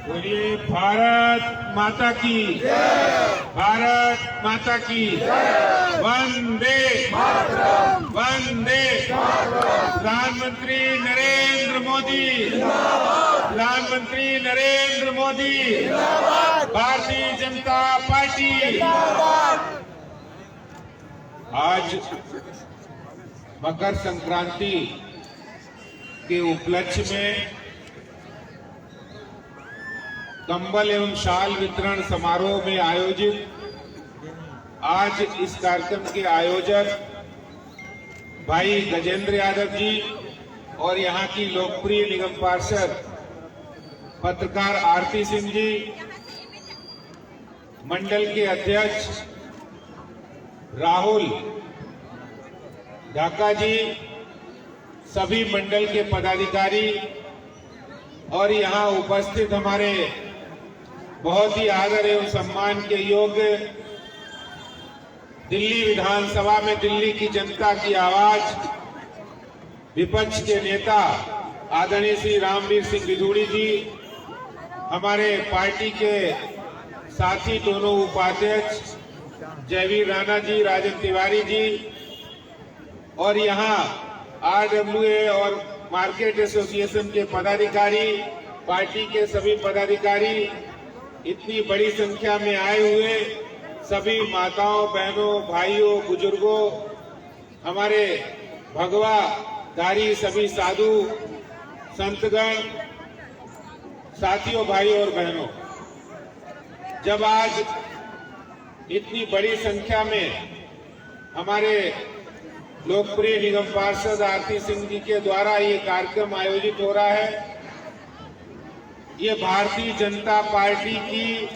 बोलिए भारत माता की, भारत माता की वंदे वंदे। प्रधानमंत्री नरेंद्र मोदी, प्रधानमंत्री नरेंद्र मोदी, भारतीय जनता पार्टी। आज मकर संक्रांति के उपलक्ष्य में कंबल एवं शाल वितरण समारोह में आयोजित आज इस कार्यक्रम के आयोजक भाई गजेंद्र यादव जी और यहाँ की लोकप्रिय निगम पार्षद पत्रकार आरती सिंह जी, मंडल के अध्यक्ष राहुल ढाका जी, सभी मंडल के पदाधिकारी और यहाँ उपस्थित हमारे बहुत ही आदर एवं सम्मान के योग्य दिल्ली विधानसभा में दिल्ली की जनता की आवाज विपक्ष के नेता आदरणीय श्री रामवीर सिंह विधूड़ी जी, हमारे पार्टी के साथी दोनों उपाध्यक्ष जयवीर राणा जी, राजन तिवारी जी और यहाँ आरडब्ल्यूए और मार्केट एसोसिएशन के पदाधिकारी, पार्टी के सभी पदाधिकारी, इतनी बड़ी संख्या में आए हुए सभी माताओं, बहनों, भाइयों, बुजुर्गों, हमारे भगवा धारी सभी साधु संतगण, साथियों, भाइयों और बहनों, जब आज इतनी बड़ी संख्या में हमारे लोकप्रिय निगम पार्षद आरती सिंह जी के द्वारा ये कार्यक्रम आयोजित हो रहा है, ये भारतीय जनता पार्टी की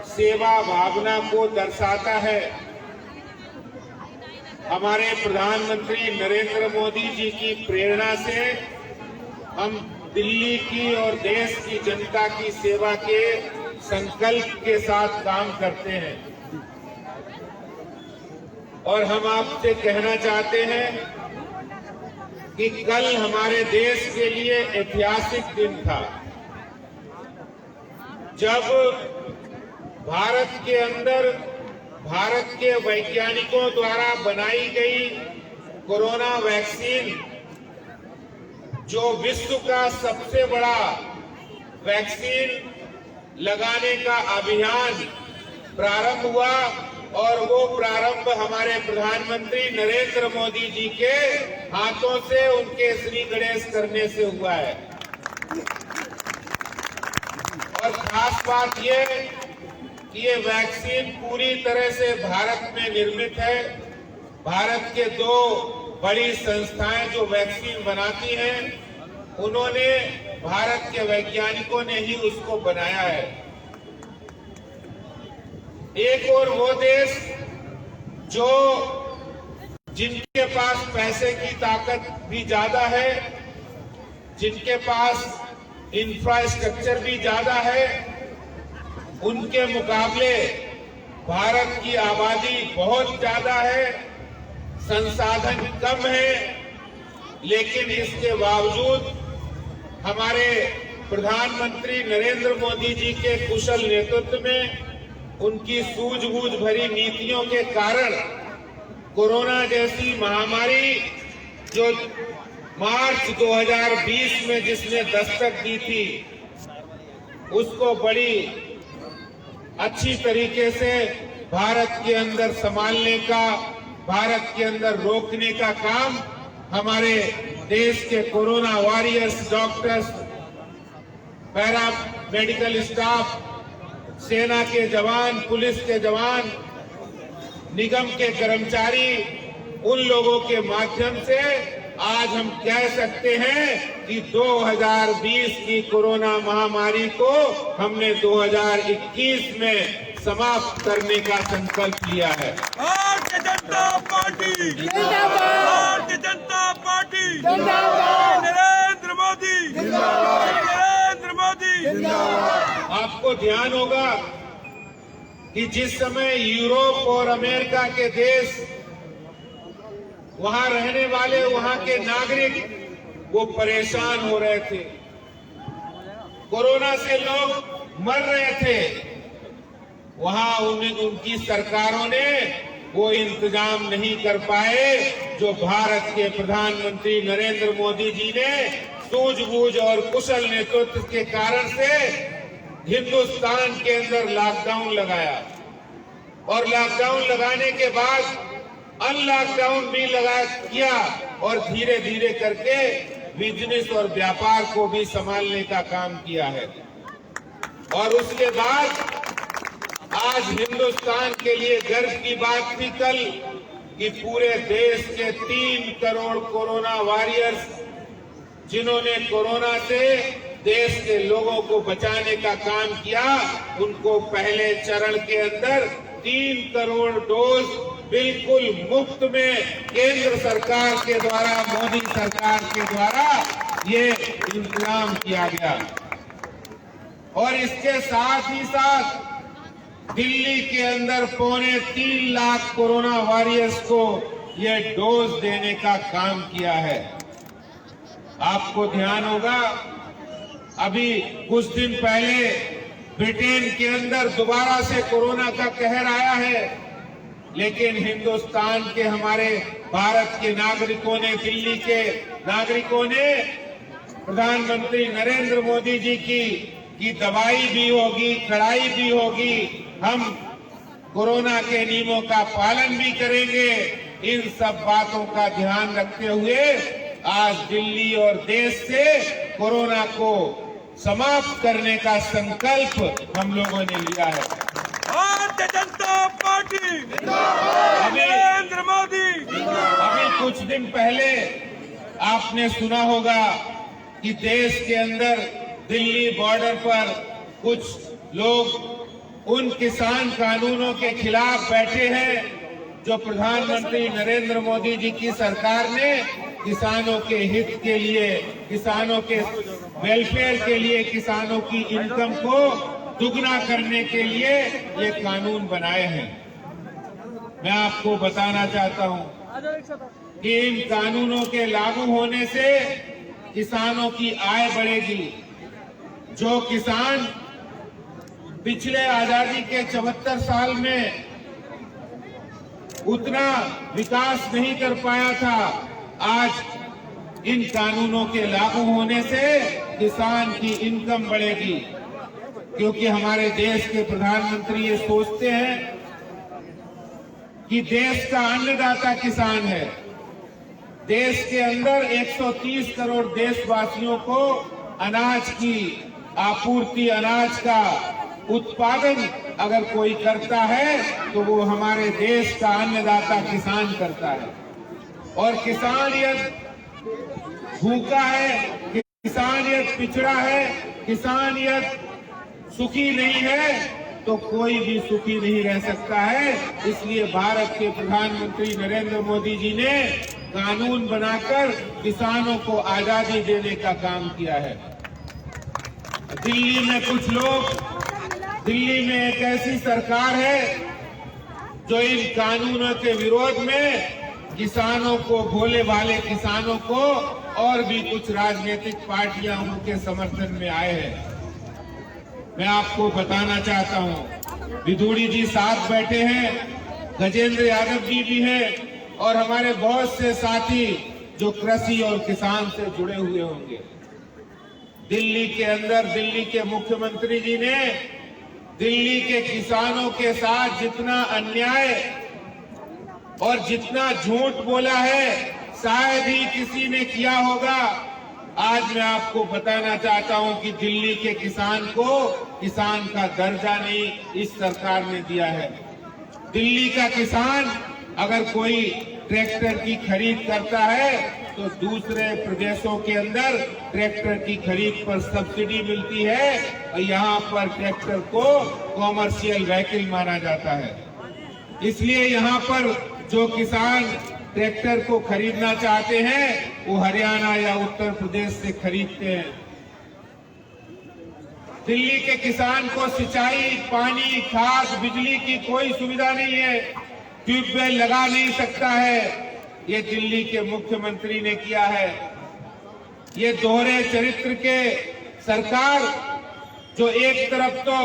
सेवा भावना को दर्शाता है। हमारे प्रधानमंत्री नरेंद्र मोदी जी की प्रेरणा से हम दिल्ली की और देश की जनता की सेवा के संकल्प के साथ काम करते हैं और हम आपसे कहना चाहते हैं कि कल हमारे देश के लिए ऐतिहासिक दिन था, जब भारत के अंदर भारत के वैज्ञानिकों द्वारा बनाई गई कोरोना वैक्सीन, जो विश्व का सबसे बड़ा वैक्सीन लगाने का अभियान प्रारंभ हुआ और वो प्रारंभ हमारे प्रधानमंत्री नरेंद्र मोदी जी के हाथों से, उनके श्री गणेश करने से हुआ है। और खास बात ये कि ये वैक्सीन पूरी तरह से भारत में निर्मित है। भारत के दो बड़ी संस्थाएं जो वैक्सीन बनाती हैं, उन्होंने, भारत के वैज्ञानिकों ने ही उसको बनाया है। एक और वो देश जो जिनके पास पैसे की ताकत भी ज्यादा है, जिनके पास इंफ्रास्ट्रक्चर भी ज्यादा है, उनके मुकाबले भारत की आबादी बहुत ज्यादा है, संसाधन कम है, लेकिन इसके बावजूद हमारे प्रधानमंत्री नरेंद्र मोदी जी के कुशल नेतृत्व में, उनकी सूझबूझ भरी नीतियों के कारण कोरोना जैसी महामारी जो मार्च 2020 में जिसने दस्तक दी थी, उसको बड़ी अच्छी तरीके से भारत के अंदर संभालने का, भारत के अंदर रोकने का काम हमारे देश के corona warriors, doctors, para medical staff, सेना के जवान, पुलिस के जवान, निगम के कर्मचारी, उन लोगों के माध्यम से आज हम कह सकते हैं कि 2020 की कोरोना महामारी को हमने 2021 में समाप्त करने का संकल्प लिया है। भारतीय जनता पार्टी जिंदाबाद, भारतीय जनता पार्टी जिंदाबाद, नरेंद्र मोदी जिंदाबाद, नरेंद्र मोदी जिंदाबाद। आपको ध्यान होगा कि जिस समय यूरोप और अमेरिका के देश, वहां रहने वाले, वहां के नागरिक वो परेशान हो रहे थे, कोरोना से लोग मर रहे थे, वहां उनकी सरकारों ने वो इंतजाम नहीं कर पाए जो भारत के प्रधानमंत्री नरेंद्र मोदी जी ने सूझबूझ और कुशल नेतृत्व के कारण से हिंदुस्तान के अंदर लॉकडाउन लगाया और लॉकडाउन लगाने के बाद अनलॉकडाउन भी किया और धीरे धीरे करके बिजनेस और व्यापार को भी संभालने का काम किया है। और उसके बाद आज हिंदुस्तान के लिए गर्व की बात थी कल कि पूरे देश के 3 करोड़ कोरोना वॉरियर्स जिन्होंने कोरोना से देश के लोगों को बचाने का काम किया, उनको पहले चरण के अंदर 3 करोड़ डोज बिल्कुल मुफ्त में केंद्र सरकार के द्वारा, मोदी सरकार के द्वारा ये इंतजाम किया गया। और इसके साथ ही साथ दिल्ली के अंदर 3.25 लाख कोरोना वॉरियर्स को ये डोज देने का काम किया है। आपको ध्यान होगा, अभी कुछ दिन पहले ब्रिटेन के अंदर दोबारा से कोरोना का कहर आया है, लेकिन हिंदुस्तान के हमारे भारत के नागरिकों ने, दिल्ली के नागरिकों ने प्रधानमंत्री नरेंद्र मोदी जी की दवाई भी होगी, कड़ाई भी होगी, हम कोरोना के नियमों का पालन भी करेंगे। इन सब बातों का ध्यान रखते हुए आज दिल्ली और देश से कोरोना को समाप्त करने का संकल्प हम लोगों ने लिया है। भारतीय जनता पार्टी नरेंद्र मोदी। अभी कुछ दिन पहले आपने सुना होगा कि देश के अंदर दिल्ली बॉर्डर पर कुछ लोग उन किसान कानूनों के खिलाफ बैठे हैं जो प्रधानमंत्री नरेंद्र मोदी जी की सरकार ने किसानों के हित के लिए, किसानों के वेलफेयर के लिए, किसानों की इनकम को दुगना करने के लिए ये कानून बनाए हैं। मैं आपको बताना चाहता हूं कि इन कानूनों के लागू होने से किसानों की आय बढ़ेगी। जो किसान पिछले आजादी के 74 साल में उतना विकास नहीं कर पाया था, आज इन कानूनों के लागू होने से किसान की इनकम बढ़ेगी। क्योंकि हमारे देश के प्रधानमंत्री ये सोचते हैं कि देश का अन्नदाता किसान है। देश के अंदर 130 करोड़ देशवासियों को अनाज की आपूर्ति, अनाज का उत्पादन अगर कोई करता है तो वो हमारे देश का अन्नदाता किसान करता है। और किसान यदि भूखा है, किसान यदि पिछड़ा है, किसान यदि सुखी नहीं है तो कोई भी सुखी नहीं रह सकता है। इसलिए भारत के प्रधानमंत्री नरेंद्र मोदी जी ने कानून बनाकर किसानों को आजादी देने का काम किया है। दिल्ली में कुछ लोग, दिल्ली में एक ऐसी सरकार है जो इन कानूनों के विरोध में किसानों को, भोले भाले किसानों को, और भी कुछ राजनीतिक पार्टियां उनके समर्थन में आए हैं। मैं आपको बताना चाहता हूं, विधूड़ी जी साथ बैठे हैं, गजेंद्र यादव जी भी हैं और हमारे बहुत से साथी जो कृषि और किसान से जुड़े हुए होंगे। दिल्ली के अंदर दिल्ली के मुख्यमंत्री जी ने दिल्ली के किसानों के साथ जितना अन्याय और जितना झूठ बोला है, शायद ही किसी ने किया होगा। आज मैं आपको बताना चाहता हूं कि दिल्ली के किसान को किसान का दर्जा नहीं इस सरकार ने दिया है। दिल्ली का किसान अगर कोई ट्रैक्टर की खरीद करता है तो दूसरे प्रदेशों के अंदर ट्रैक्टर की खरीद पर सब्सिडी मिलती है और यहाँ पर ट्रैक्टर को कॉमर्शियल व्हीकल माना जाता है। इसलिए यहाँ पर जो किसान ट्रैक्टर को खरीदना चाहते हैं वो हरियाणा या उत्तर प्रदेश से खरीदते हैं। दिल्ली के किसान को सिंचाई, पानी, खाद, बिजली की कोई सुविधा नहीं है, ट्यूबवेल लगा नहीं सकता है। ये दिल्ली के मुख्यमंत्री ने किया है। ये दोहरे चरित्र के सरकार जो एक तरफ तो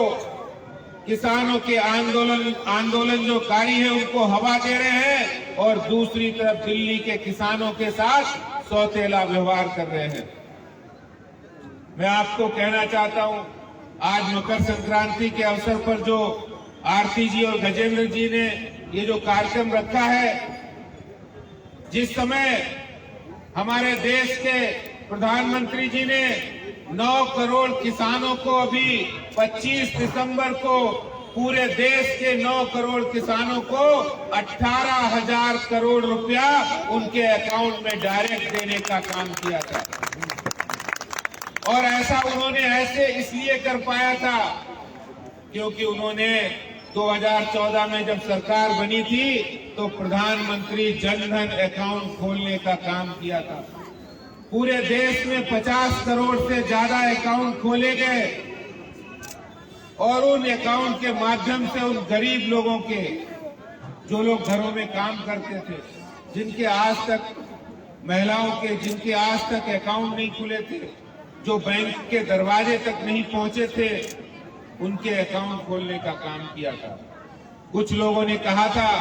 किसानों के आंदोलन जो कारी है उनको हवा दे रहे हैं और दूसरी तरफ दिल्ली के किसानों के साथ सौतेला व्यवहार कर रहे हैं। मैं आपको कहना चाहता हूं, आज मकर संक्रांति के अवसर पर जो आरती जी और गजेंद्र जी ने ये जो कार्यक्रम रखा है, जिस समय हमारे देश के प्रधानमंत्री जी ने 9 करोड़ किसानों को अभी 25 दिसंबर को पूरे देश के 9 करोड़ किसानों को 18,000 करोड़ रुपया उनके अकाउंट में डायरेक्ट देने का काम किया था। और ऐसा उन्होंने ऐसे इसलिए कर पाया था क्योंकि उन्होंने 2014 में जब सरकार बनी थी तो प्रधानमंत्री जनधन अकाउंट खोलने का काम किया था। पूरे देश में 50 करोड़ से ज्यादा अकाउंट खोले गए और उन अकाउंट के माध्यम से उन गरीब लोगों के, जो लोग घरों में काम करते थे, जिनके आज तक महिलाओं के जिनके आज तक अकाउंट नहीं खुले थे, जो बैंक के दरवाजे तक नहीं पहुंचे थे, उनके अकाउंट खोलने का काम किया था। कुछ लोगों ने कहा था,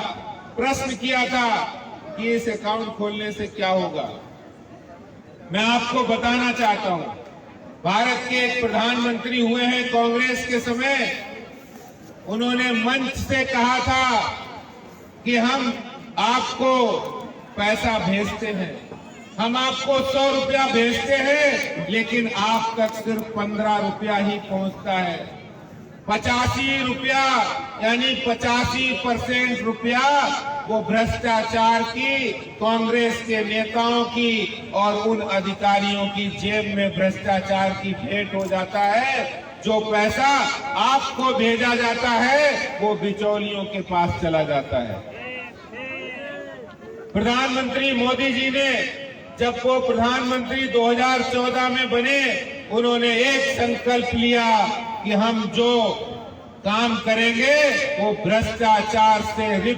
प्रश्न किया था कि इस अकाउंट खोलने से क्या होगा। मैं आपको बताना चाहता हूं, भारत के एक प्रधानमंत्री हुए हैं कांग्रेस के समय, उन्होंने मंच से कहा था कि हम आपको पैसा भेजते हैं, हम आपको 100 रुपया भेजते हैं, लेकिन आप तक सिर्फ 15 रुपया ही पहुंचता है। 85 रुपया यानी 85% रुपया वो भ्रष्टाचार की, कांग्रेस के नेताओं की और उन अधिकारियों की जेब में भ्रष्टाचार की भेंट हो जाता है। जो पैसा आपको भेजा जाता है वो बिचौलियों के पास चला जाता है। प्रधानमंत्री मोदी जी ने, जब वो प्रधानमंत्री 2014 में बने, उन्होंने एक संकल्प लिया कि हम जो काम करेंगे वो भ्रष्टाचार से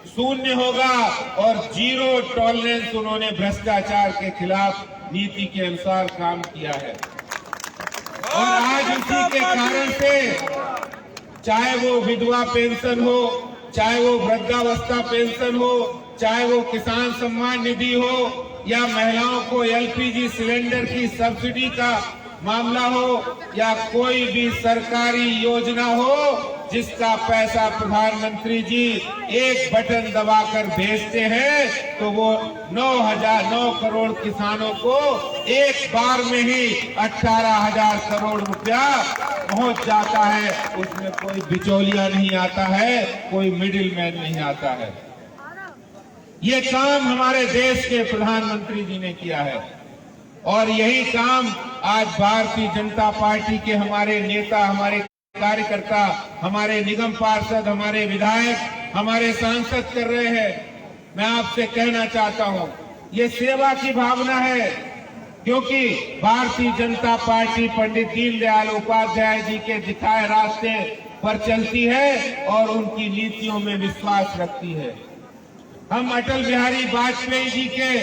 शून्य होगा और 0 टॉलरेंस उन्होंने भ्रष्टाचार के खिलाफ नीति के अनुसार काम किया है। और आज उसी के कारण से, चाहे वो विधवा पेंशन हो, चाहे वो वृद्धावस्था पेंशन हो, चाहे वो किसान सम्मान निधि हो, या महिलाओं को एलपीजी सिलेंडर की सब्सिडी का मामला हो, या कोई भी सरकारी योजना हो जिसका पैसा प्रधानमंत्री जी एक बटन दबाकर भेजते हैं, तो वो 9 करोड़ किसानों को एक बार में ही 18,000 करोड़ रुपया पहुंच जाता है। उसमें कोई बिचौलिया नहीं आता है, कोई मिडिल मैन नहीं आता है। ये काम हमारे देश के प्रधानमंत्री जी ने किया है और यही काम आज भारतीय जनता पार्टी के हमारे नेता, हमारे कार्यकर्ता, हमारे निगम पार्षद, हमारे विधायक, हमारे सांसद कर रहे हैं। मैं आपसे कहना चाहता हूं, ये सेवा की भावना है, क्योंकि भारतीय जनता पार्टी पंडित दीनदयाल उपाध्याय जी के दिखाए रास्ते पर चलती है और उनकी नीतियों में विश्वास रखती है। हम अटल बिहारी वाजपेयी जी के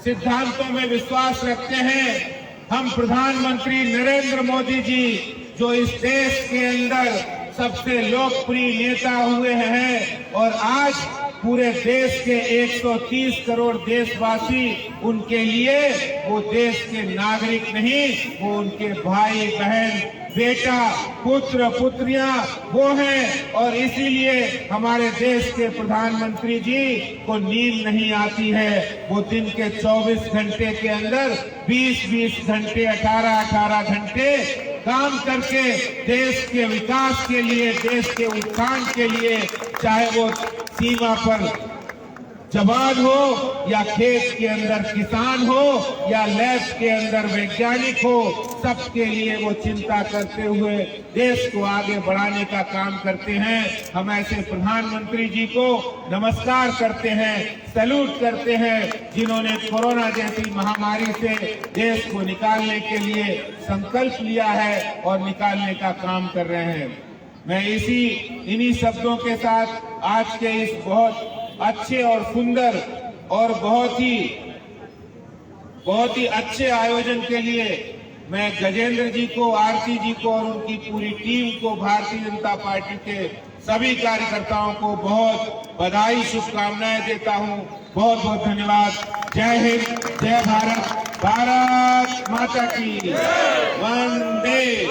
सिद्धांतों में विश्वास रखते हैं। हम प्रधानमंत्री नरेंद्र मोदी जी, जो इस देश के अंदर सबसे लोकप्रिय नेता हुए हैं और आज पूरे देश के 130 करोड़ देशवासी उनके लिए वो देश के नागरिक नहीं, वो उनके भाई बहन, बेटा, पुत्र, पुत्रियां वो हैं। और इसीलिए हमारे देश के प्रधानमंत्री जी को नींद नहीं आती है। वो दिन के 24 घंटे के अंदर 20-20 घंटे, 18-18 घंटे काम करके देश के विकास के लिए, देश के उत्थान के लिए, चाहे वो सीमा पर जवान हो या खेत के अंदर किसान हो या लैब के अंदर वैज्ञानिक हो, सबके लिए वो चिंता करते हुए देश को आगे बढ़ाने का काम करते हैं। हम ऐसे प्रधानमंत्री जी को नमस्कार करते हैं, सैल्यूट करते हैं, जिन्होंने कोरोना जैसी महामारी से देश को निकालने के लिए संकल्प लिया है और निकालने का काम कर रहे हैं। मैं इन्हीं शब्दों के साथ आज के इस बहुत अच्छे और सुंदर और बहुत ही अच्छे आयोजन के लिए मैं गजेंद्र जी को, आरती जी को और उनकी पूरी टीम को, भारतीय जनता पार्टी के सभी कार्यकर्ताओं को बहुत बधाई, शुभकामनाएं देता हूं। बहुत बहुत धन्यवाद। जय हिंद, जय भारत, भारत माता की वंदे।